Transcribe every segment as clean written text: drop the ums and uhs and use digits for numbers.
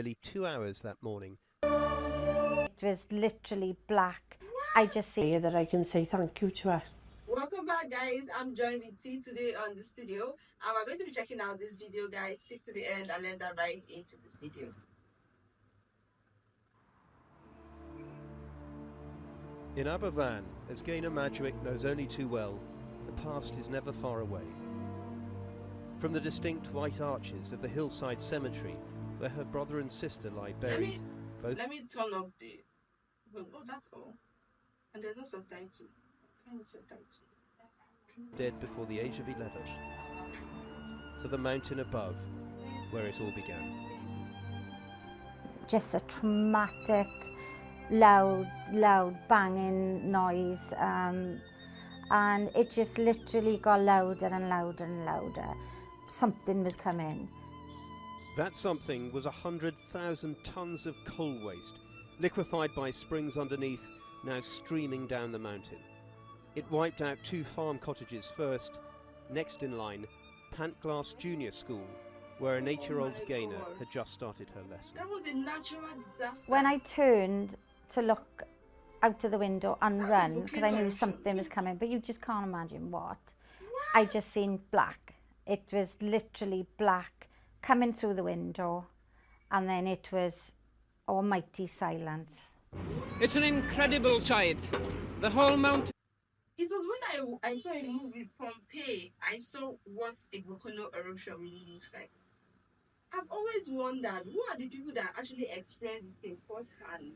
Nearly 2 hours that morning. It was literally black. I just see that I can say thank you to her. Welcome back, guys. I'm joined with T today on the studio, and we're going to be checking out this video, guys. Stick to the end and let's dive right into this video. In Aberfan, as Gaynor Madgwick knows only too well, the past is never far away. From the distinct white arches of the hillside cemetery where her brother and sister lie buried, Let me turn up the... Oh, that's all. And there's no subtitle. Dead before the age of 11, to the mountain above where it all began. just a traumatic, loud banging noise, and it just literally got louder and louder and louder. Something was coming. That something was 100,000 tons of coal waste, liquefied by springs underneath, now streaming down the mountain. It wiped out 2 farm cottages first. Next in line, Pantglass Junior School, where an 8-year-old Gaynor had just started her lesson. That was a natural disaster. When I turned to look out of the window and run, because I knew something was coming, but you just can't imagine what. I just seen black. It was literally black coming through the window, and then it was almighty silence. It's an incredible sight. The whole mountain. It was when I saw a movie, Pompeii, I saw what a volcano eruption really looks like. I've always wondered, who are the people that actually experience this thing firsthand?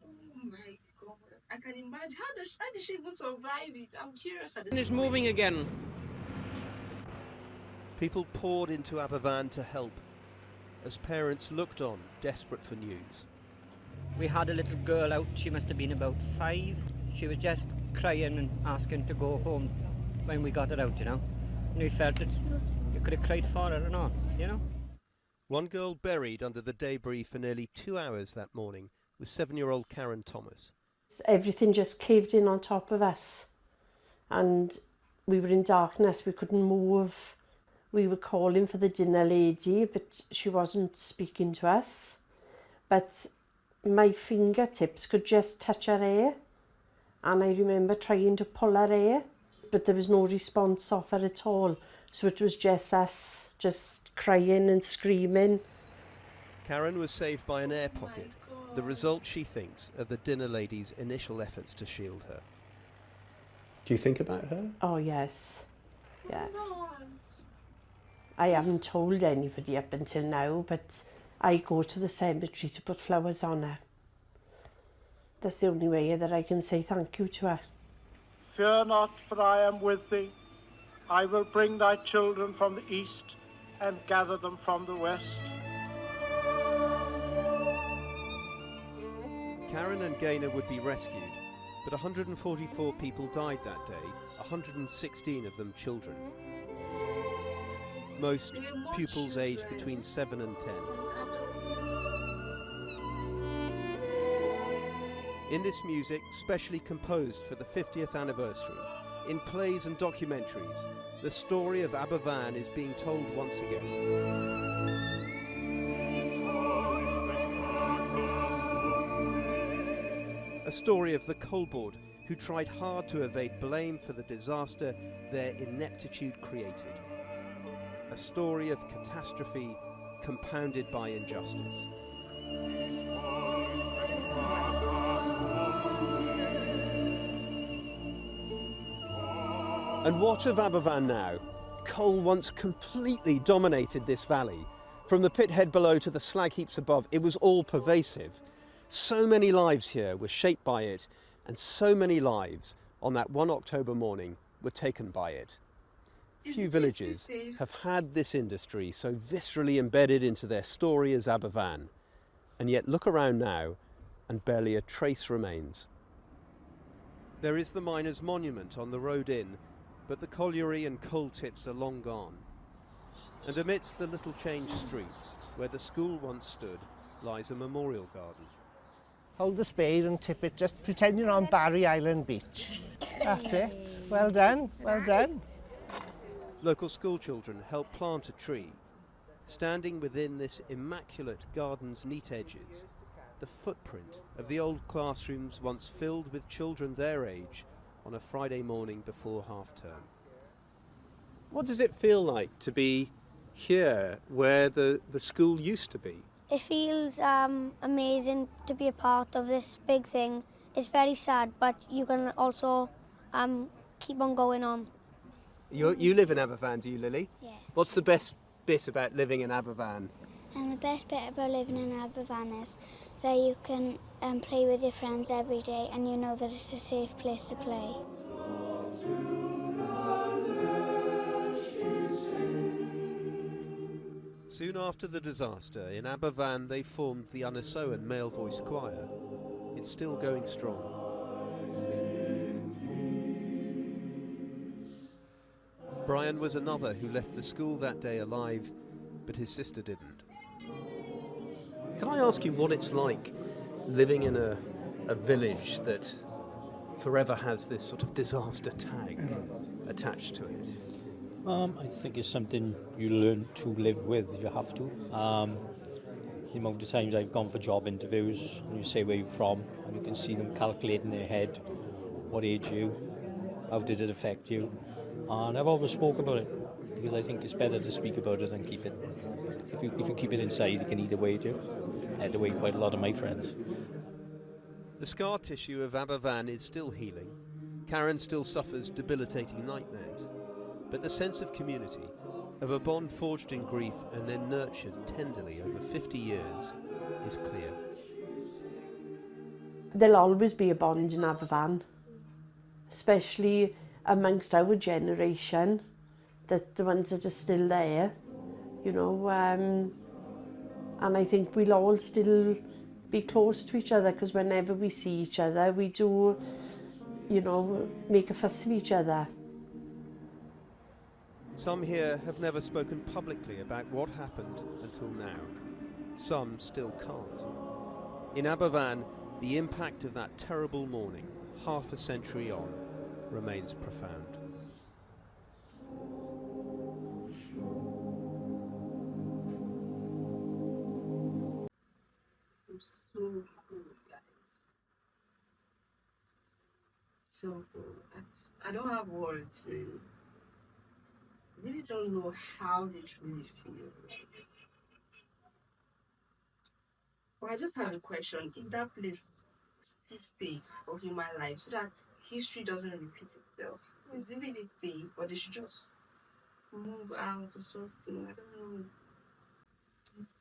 Oh my God. I can imagine. How did she even survive it? I'm curious at this It's point. moving again. People poured into Aberfan to help, as parents looked on, desperate for news. We had a little girl out, she must have been about 5. She was just crying and asking to go home when we got her out, you know. And we felt that you could have cried for her or not, you know. One girl buried under the debris for nearly 2 hours that morning was 7-year-old Karen Thomas. Everything just caved in on top of us, and we were in darkness, we couldn't move. We were calling for the dinner lady, but she wasn't speaking to us. But my fingertips could just touch her hair, and I remember trying to pull her hair, but there was no response off her at all. So it was just us, just crying and screaming. Karen was saved by an air pocket, the result, she thinks, of the dinner lady's initial efforts to shield her. Do you think about her? Oh yes, yeah. I haven't told anybody up until now, but I go to the cemetery to put flowers on her. That's the only way that I can say thank you to her. Fear not, for I am with thee. I will bring thy children from the east and gather them from the west. Karen and Gaynor would be rescued, but 144 people died that day, 116 of them children. Most pupils aged between 7 and 10. In this music, specially composed for the 50th anniversary, in plays and documentaries, the story of Aberfan is being told once again. A story of the coalboard who tried hard to evade blame for the disaster their ineptitude created. A story of catastrophe compounded by injustice. And what of Aberfan now? Coal once completely dominated this valley. From the pit head below to the slag heaps above, it was all pervasive. So many lives here were shaped by it, and so many lives on that 1 October morning were taken by it. Few villages have had this industry so viscerally embedded into their story as Aberfan, and yet look around now and barely a trace remains. There is the miners' monument on the road in, but the colliery and coal tips are long gone. And amidst the little changed streets, where the school once stood, lies a memorial garden. Hold the spade and tip it, just pretend you're on Barry Island Beach. That's it. Well done, well done. Local school children help plant a tree. Standing within this immaculate garden's neat edges, the footprint of the old classrooms once filled with children their age on a Friday morning before half-term. What does it feel like to be here where the school used to be? It feels amazing to be a part of this big thing. It's very sad, but you can also keep on going on. You live in Aberfan, do you, Lily? Yeah. What's the best bit about living in Aberfan? And the best bit about living in Aberfan is that you can play with your friends every day and you know that it's a safe place to play. Soon after the disaster, in Aberfan they formed the Aberfan male voice choir. It's still going strong. Brian was another who left the school that day alive, but his sister didn't. Can I ask you what it's like living in a village that forever has this sort of disaster tag attached to it? I think it's something you learn to live with. You have to. The amount of times I've gone for job interviews and you say where you're from and you can see them calculate in their head what age you, how did it affect you, and I've always spoke about it because I think it's better to speak about it than keep it. If you keep it inside, it can eat away at you. I had to weigh quite a lot of my friends. The scar tissue of Aberfan is still healing. Karen still suffers debilitating nightmares. But the sense of community, of a bond forged in grief and then nurtured tenderly over 50 years, is clear. There'll always be a bond in Aberfan, especially amongst our generation, that the ones that are still there, you know, and I think we'll all still be close to each other because whenever we see each other, we do, you know, make a fuss of each other. Some here have never spoken publicly about what happened until now. Some still can't. In Aberfan, the impact of that terrible morning, half a century on, remains profound. So cool, guys. So cool. I don't have words, really. I really don't know how they truly feel. But I just have a question. Is that place still safe for human life so that history doesn't repeat itself? Is it really safe or they should just move out or something? I don't know.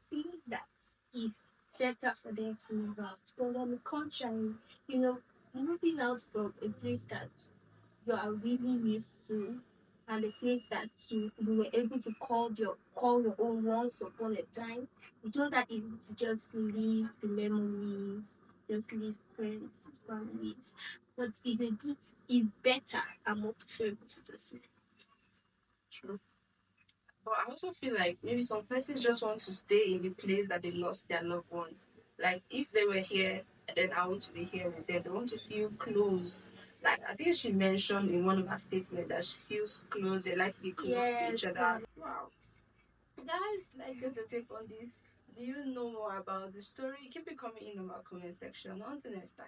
Think that it's better for them to move out. But on the contrary, you know, moving out from a place that you are really used to and a place that you were able to call your own once upon a time, it's not that easy to just leave the memories, just leave friends, families. But it's better and more preferable to just leave. True. But I also feel like maybe some persons just want to stay in the place that they lost their loved ones. Like if they were here, then I want to be here with them. They want to feel close. Like I think she mentioned in one of her statements that she feels close. They like to be close to each other. Wow. Guys, like get a take on this. Do you know more about the story? Keep it coming in our comment section. Until next time.